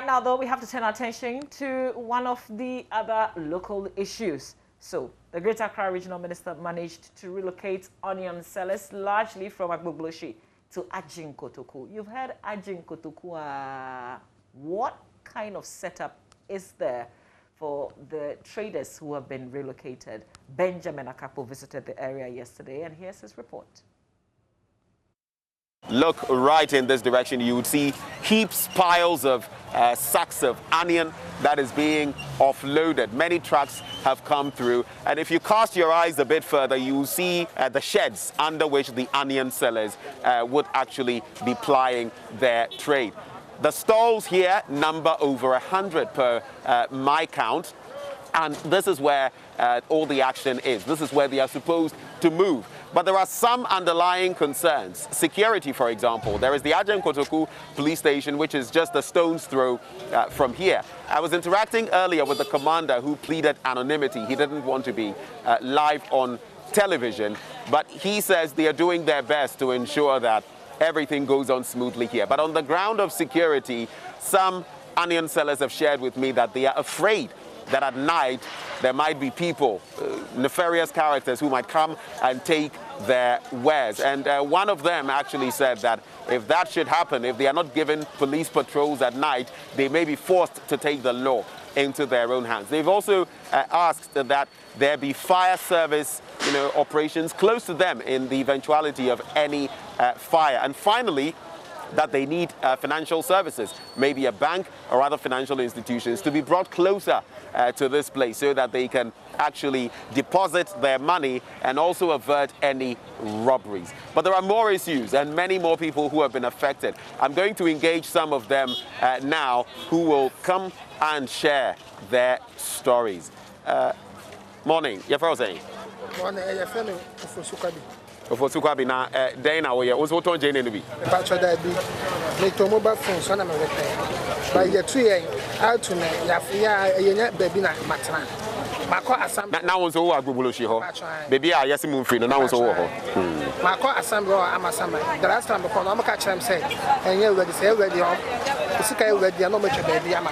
now, though, we have to turn our attention to one of the other local issues. So, the Greater Accra Regional Minister managed to relocate onion sellers largely from Agbogloshi to Adjen Kotoku. You've heard Adjen Kotoku. What kind of setup is there for the traders who have been relocated? Benjamin Akapo visited the area yesterday, and here's his report. Look right in this direction, you would see heaps, piles of sacks of onion that is being offloaded. Many trucks have come through, and if you cast your eyes a bit further, you will see the sheds under which the onion sellers would actually be plying their trade. The stalls here number over 100 per my count, and this is where all the action is. This is where they are supposed to move. But there are some underlying concerns. Security, for example. There is the Adjen Kotoku police station, which is just a stone's throw from here. I was interacting earlier with the commander who pleaded anonymity. He didn't want to be live on television, but he says they are doing their best to ensure that everything goes on smoothly here. But on the ground of security, some onion sellers have shared with me that they are afraid that at night there might be people, nefarious characters who might come and take their wares. And one of them actually said that if that should happen, if they are not given police patrols at night, they may be forced to take the law into their own hands. They've also asked that there be fire service operations close to them in the eventuality of any fire. And finally, that they need financial services, maybe a bank or other financial institutions, to be brought closer to this place so that they can actually deposit their money and also avert any robberies. But there are more issues and many more people who have been affected. I'm going to engage some of them now who will come and share their stories. Morning. You're saying? Morning. For Sukabi na Dana or also told Jane Envy. Patch that be make mobile phones on America. By your tree out to Yafia, baby, not Matran. Mako Assam now was over Gubulushi. Baby, I yes, move free, and now was over. Mako Assam or Amasama. The last time before I'm catch them say, and you already say already on the Sika already, no much baby. I'm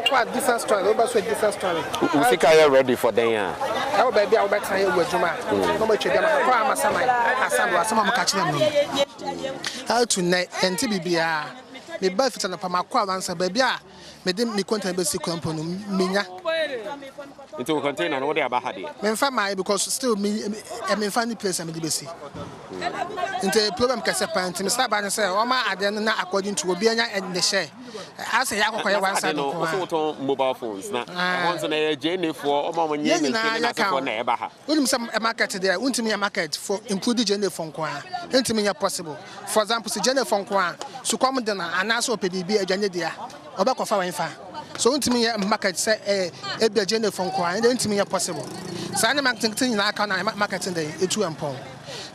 quite different story, over so different story. Sika ready for them. Our baby, I'll bet I will Juma. No much Assam, some catch them. Out to night and TBBR. The birth and a Pamaqua answer, baby. Me content basic component, Minya. Into a container, what they are about it. Men because still me, I mean, funny place I'm the basic. Into a program Casapan, to Mr. Banner say, Oma, I didn't know according to Obiana and the share. I say, I go one side of mobile phones. Now, once a Jenny for Oma, you never have. Some market there, went to me a market for including Jenny Fonqua. Into me possible. For example, Jenny Fonqua, so come then and also PDB a Janedia. Obako fa so ntimi ya market say e be agenda from kwa and ntimi ya possible so any marketing na aka na marketing dey etu empon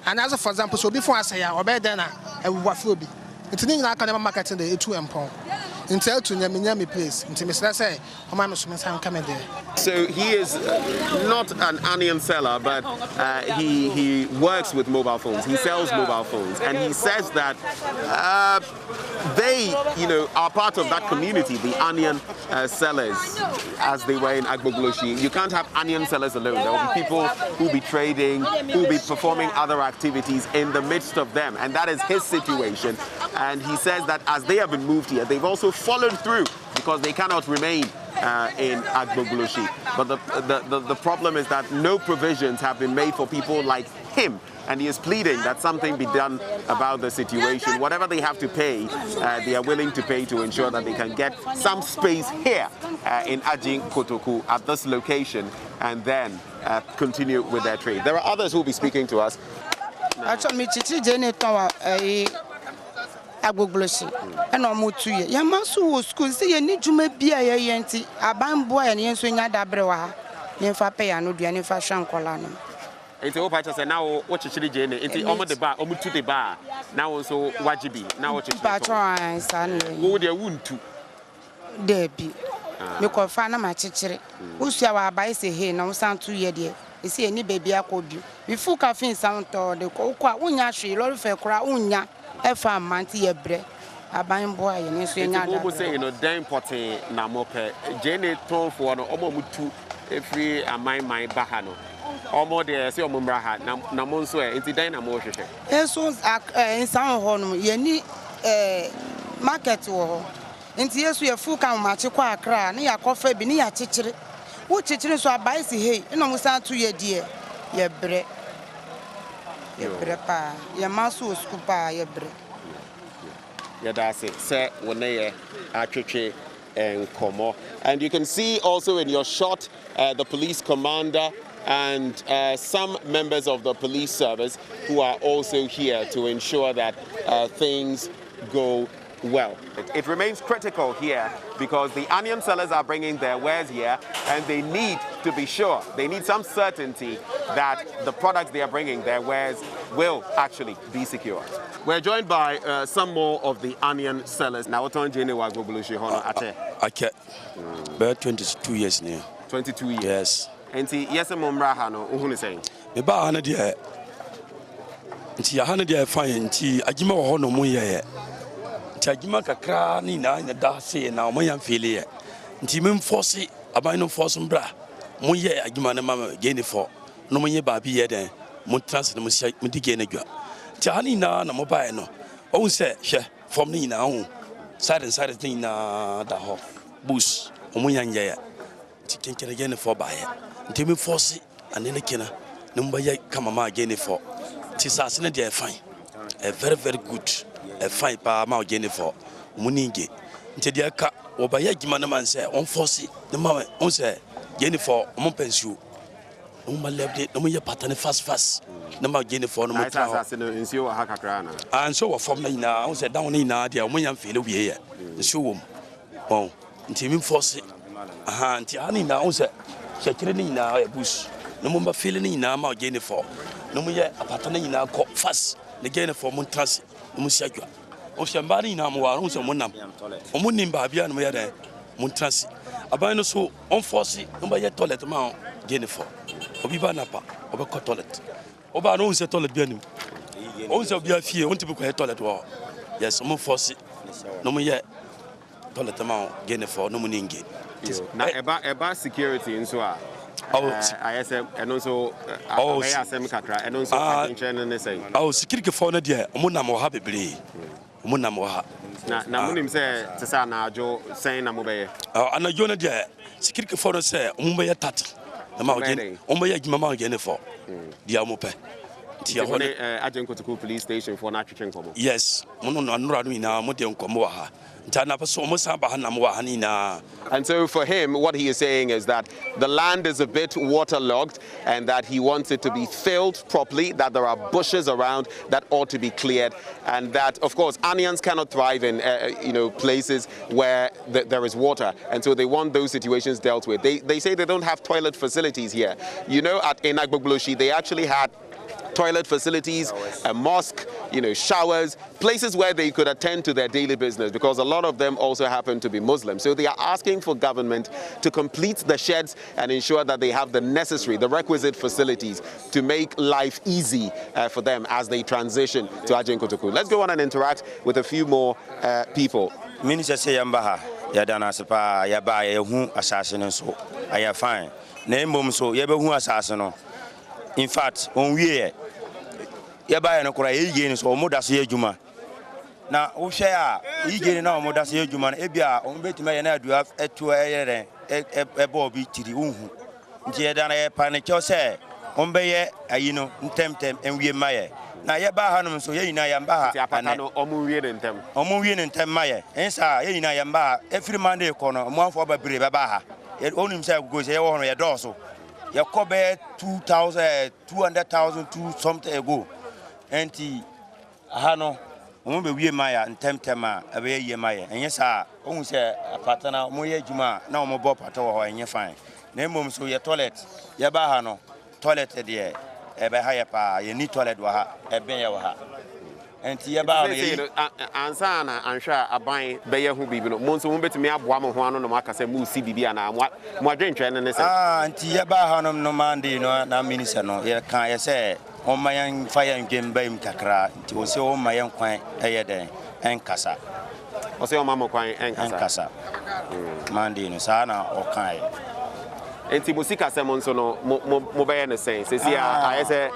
and as for example so before I say ya obe dey na e wafo bi ntini na aka na marketing dey etu empon until to nyame place ntimi say o ma no so mensan come there. So he is not an onion seller, but he works with mobile phones. He sells mobile phones, and he says that they, are part of that community, the onion sellers, as they were in Agbogloshi. You can't have onion sellers alone. There will be people who will be trading, who will be performing other activities in the midst of them, and that is his situation. And he says that as they have been moved here, they've also followed through because they cannot remain in Agbogloshi. But the problem is that no provisions have been made for people like him. And he is pleading that something be done about the situation. Whatever they have to pay, they are willing to pay to ensure that they can get some space here in Adjen Kotoku at this location and then continue with their trade. There are others who will be speaking to us. Agbogloshi and almost 2 years. Yamasu school say you need to make beer yenti, a bamboo and yensunya dabrewa, Yenfa pay and Udian fashion colano. It's all patches and now watch a chili jane, it's almost the bar, almost to the bar. Now also wajibi, now watch it. Patron, son, who they wound to Debbie. You call Fana my chichiri. Who's your by say hey, no sound 2 years dear. You see any baby I could you. Before caffeine sound or the cocoa, unya, she, Lord Fair Cra unya. Efa manti yebre aban boy ye so nya da People say den pote na mope jene ton for no omo mutu efri amai mai baha no omo de say omo mra ha na mo nso e nti den na mo hwehwe eso insan ho no ye ni market wo nti yesu ye fu kan ma che kwa Accra na ya kofa bi ni ya chechire wo chechire so abai si hey no mo san to ye die ye bre pa ye maso school pa ye bre yeah that's it say wona atwetwe enkomo. And you can see also in your shot the police commander and some members of the police service who are also here to ensure that things go well. It remains critical here because the onion sellers are bringing their wares here and they need to be sure, they need some certainty that the products they are bringing, their wares, will actually be secure. We're joined by some more of the onion sellers. Now, what on Jene Wagbulushi Hono Ate? Ake. About 22 years now. 22 years? Yes. And yes, Mumra Hano, who is saying? Me ba hana dia. Nti ya hana dia fine nti agima wo hono mu ye. Nti agima kakra ni na da se na mo yan fele ye. Nti me force aban no force mbra. Mo ye agima na mama gene for. No mo ye ba bi ye den. Mo trans no mo dige na dwa. Nti hani na mo ba no. O se hwe from ni na ho. Side thing na da ho. Boost. O mo yan ye. Nti kenkere gene for ba ye. Nti me force anene kena. Number ye come ma again for. Tisasine they fine. A very good. A fine pa ma again for. Muninge. Nti dia ka obaye gimana man say on force the mama on say again for mon pension. No ma lebe no ye patane fast. No ma again for no mo tra. Nsuo ha kakra na. And so from na on say down na dia mo yan feel we here. Nsuo wom. Bon. Nti me force. Aha nti ani na on say shekire ni na e bush. No more feeling in our gain for. No more apatana in our fast. The gain for Montas, Musaka. Oceanbari in our own Monam. Omunim Babia and Mare Montas. Abano so on force, no by your toilet mount gain for. Obibanapa, Oba toilet. Oba no set toilet bearing. Also be a fear, want to book a toilet war. Yes, no force. No more yet toilet amount gain for no moninge. Now about security and so on. ISM and also ISM Kakra and also Adjen say. Oh, security for the dear, Munamo happy. Munamoha. Now, Munim say to Sana Joe saying Amobe. And a Jonah dear, security for the say, Umbaya Tat, the mountain, Umbaya Mama again for the Amope. Adjen Kotoku police station for Accra. Yes, Mono Radwina, Modion Comoha. And so for him, what he is saying is that the land is a bit waterlogged and that he wants it to be filled properly, that there are bushes around that ought to be cleared, and that, of course, onions cannot thrive in places where there is water, and so they want those situations dealt with. They say they don't have toilet facilities here. You know, in Agbogbloshi, they actually had toilet facilities, a mosque, showers, places where they could attend to their daily business, because a lot of them also happen to be Muslim. So they are asking for government to complete the sheds and ensure that they have the requisite facilities to make life easy for them as they transition to Adjen Kotoku. Let's go on and interact with a few more people. Minister say yambaha yadana sepa yaba yehu assassin so aya fine. Na mbom so yebehu assassin no. In fact, on we yaba no kura yigeni so omoda so yadwuma na wo hwe a yigeni na omoda so yadwuma na ebia on betima ye na adu etu eyere ebo bi tiri unhu nti ye dana ye panicho se on beye ayi no ntemtem enwie maye na yaba hanom so ye nyina yamba ha apata no omuwie ne ntem maye ensa ye nyina yamba efiri mande ko no moanfo babire baba ha onim se go se ye wo no ye doso ye kobe 200,000 to something ago enti ahano omo be wie maya ntemtema abe ye maya enye sa ohun se apatana omo ye adwuma na omo bo pata wo ho enye fine na emom so ye toilet ye ba ha no toilet de ebe ha ye pa ye ni toilet wa ha ebe ye wa ha enti ye ba no ye ansa na anhwa aban be ye hu bibi no mo nso mo betimi aboa mo ho ano no maka se mu si bibi ana mo adwentwe ne se enti ye ba ha no mandi no na minister no ye kan ye se on mayan fire game baim kakra nti o se o mayan kwan eye den enkasa Ose o mama kwan enkasa. Monday no sana okai. Enti musika semonso no mo be ne sen. Se si a say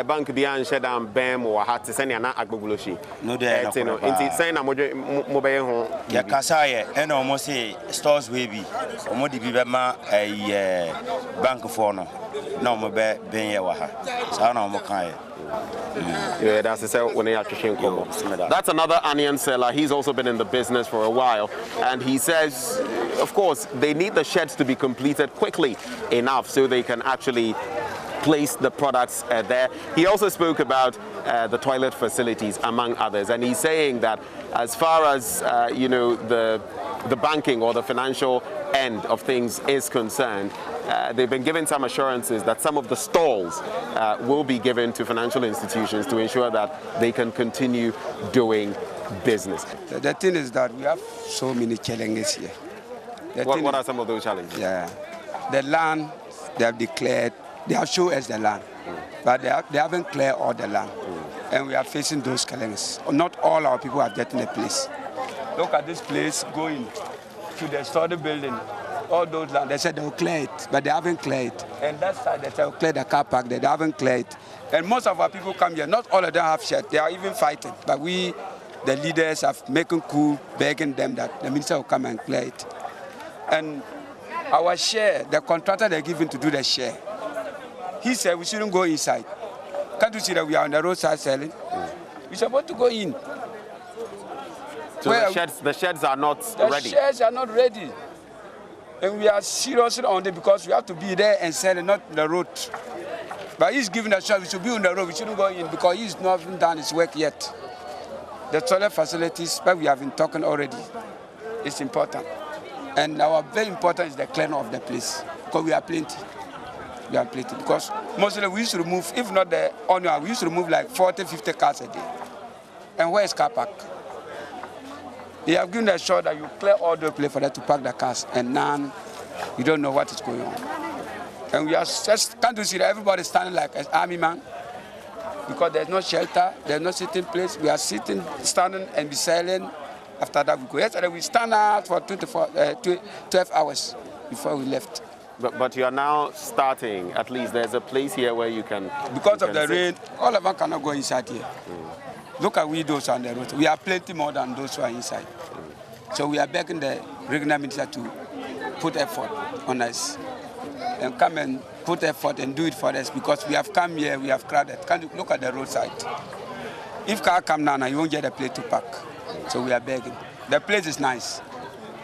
bank bi an shedam bem wo ha te sene na agbogoloshi. No dey no. Enti sen na mo be ho. Ya kasa ye e no mo say stores we bi. Omo di bi be ma bank for no. No mo be ben ye wa ha. Sa na mo kan ye. Yeah, that's another onion seller. He's also been in the business for a while, and he says, of course, they need the sheds to be completed quickly enough so they can actually place the products there. He also spoke about the toilet facilities, among others, and he's saying that as far as the banking or the financial end of things is concerned, they've been given some assurances that some of the stalls will be given to financial institutions to ensure that they can continue doing business. The thing is that we have so many challenges here. What are some of those challenges? Yeah, the land they have declared, they have shown us the land, but they haven't cleared all the land, and we are facing those challenges. Not all our people are getting a place. Look at this place going to the study building. All those land, they said they will clear it, but they haven't cleared it. And that side, they said they'll clear the car park, they haven't cleared it. And most of our people come here, not all of them have sheds, they are even fighting. But we, the leaders, are making cool, begging them that the minister will come and clear it. And our share, the contractor they're giving to do the share, he said we shouldn't go inside. Can't you see that we are on the roadside selling? We're supposed to go in. So the sheds are not ready? The sheds are not ready. And we are seriously on it because we have to be there and sell it, not the road. But he's giving us a shot, we should be on the road, we shouldn't go in because he's not even done his work yet. The toilet facilities, but we have been talking already, it's important. And our very important is the cleaning of the place because we are plenty. We are plenty because mostly we used to remove, if not the onion, we used to remove like 40, 50 cars a day. And where is car park? They have given a shot that you clear all the place for them to park the cars, and now you don't know what is going on. And we are just, can't you see that everybody standing like an army man? Because there's no shelter, there's no sitting place. We are sitting, standing, and be silent. After that, we go. Yesterday, we stand out for 12 hours before we left. But you are now starting, at least there's a place here where you can... Because of the rain, all of us cannot go inside here. Look at we those on the road. We are plenty more than those who are inside. So we are begging the regional minister to put effort on us and come and put effort and do it for us because we have come here, we have crowded. Can you look at the roadside? If car come now, you won't get a place to park. So we are begging. The place is nice.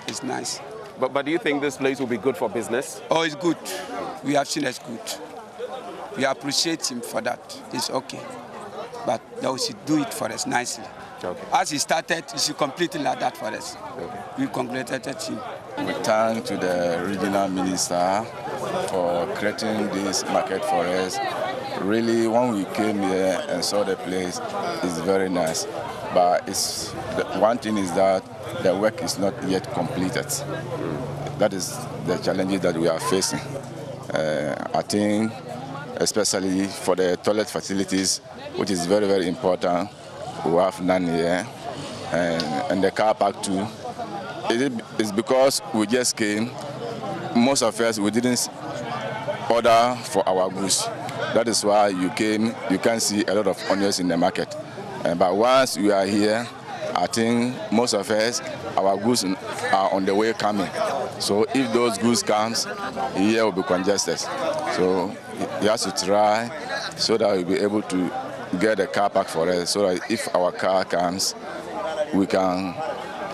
It's nice. But do you think this place will be good for business? Oh, it's good. We have seen it's good. We appreciate him for that. It's okay. But they should do it for us nicely. Okay. As he started, he should complete it like that for us. Okay. We congratulated him. We thank to the regional minister for creating this market for us. Really, when we came here and saw the place, it's very nice. But one thing is that the work is not yet completed. That is the challenges that we are facing. I think, especially for the toilet facilities, which is very, very important. We have none here, and the car park too. It's because we just came. Most of us, we didn't order for our goods. That is why you came. You can see a lot of onions in the market. But once we are here, I think most of us, our goods are on the way coming. So if those goods comes, here will be congested. So you have to try so that we'll be able to get a car park for us, so that if our car comes, we can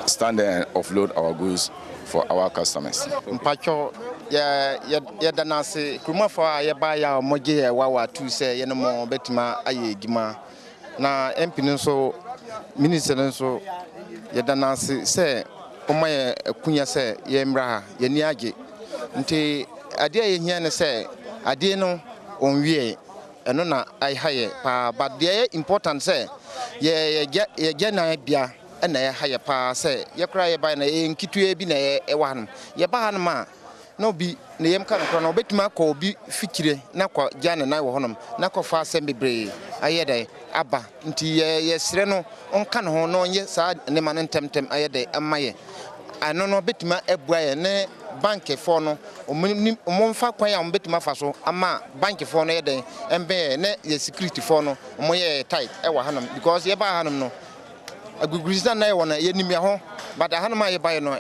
stand there and offload our goods for our customers. Mpacho ya danase kuma for ya ba ya moje wawa tu se ye no mo betima aye gima na MP nso minister nso ya danase se oma ye kunya se ye mra ye ni age nti ade ye hia ne se ade no onwie eno na ai haye pa but the important say ye na bia na ye haye pa say ye kra ye ba na ye nkitue bi na ye wa no ye ba ha no ma no bi na yem kan kra no betima ko bi fikire na kwa jana na wo honom na ko fa asem bebre aye dai aba nti yesre no onka no ho no nye saa ne ma ntem aye de amaye ano no betima ebua ye ne bank fo no omomfa kwan ya betima fa so ama bank fo no ye de embe ne ye security fo no omoye tight e wa hanam because ye ba hanam no agugurisa na ye wona ye nim ya ho but hanam aye ba ye no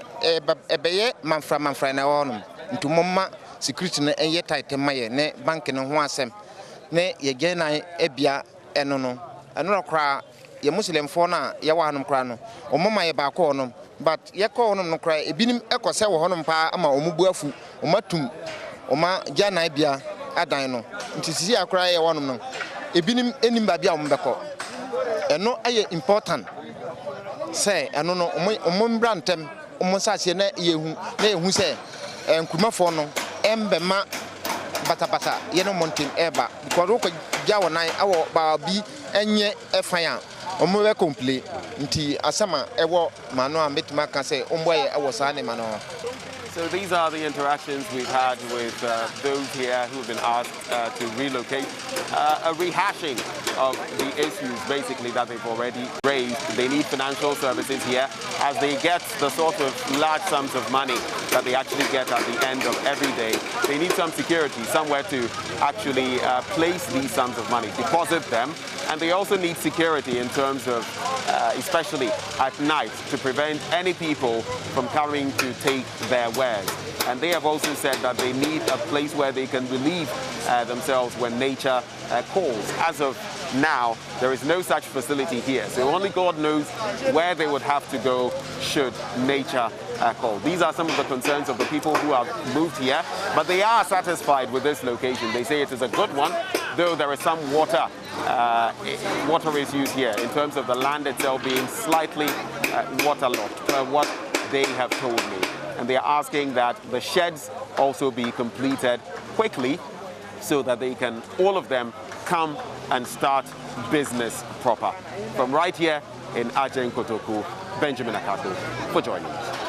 ebeye manfra na wonum nti momma security no ye tight maye ne bank no ho asem ne ye gena ebia eno no kra ye muslim fo na ye wa hanam kra no omoma ye ba ko no but ye ko no kra ebinim ekose wo honum pa ama omubu afu omatum oma gana bia adan no nti sisi akra ye wonum no ebinim enim ba bia ombeko eno aye important say eno no omombra ntem omonsase na yehu say enkumafo no embema bata ye no montin eba because wo ko gya wonan awo ba bi enye efan a omo be complete nti asama ewo mano a metima kan say omboye ewo sa ne mano. So these are the interactions we've had with those here who have been asked to relocate. A rehashing of the issues basically that they've already raised. They need financial services here as they get the sort of large sums of money that they actually get at the end of every day. They need some security, somewhere to actually place these sums of money, deposit them. And they also need security in terms of, especially at night, to prevent any people from coming to take their wares. And they have also said that they need a place where they can relieve themselves when nature calls. As of now, there is no such facility here. So only God knows where they would have to go should nature call. These are some of the concerns of the people who have moved here, but they are satisfied with this location. They say it is a good one, though there is some water issues here in terms of the land itself being slightly waterlogged, what they have told me. And they are asking that the sheds also be completed quickly so that they can, all of them, come and start business proper. From right here in Adjen Kotoku, Benjamin Akako for JoyNews.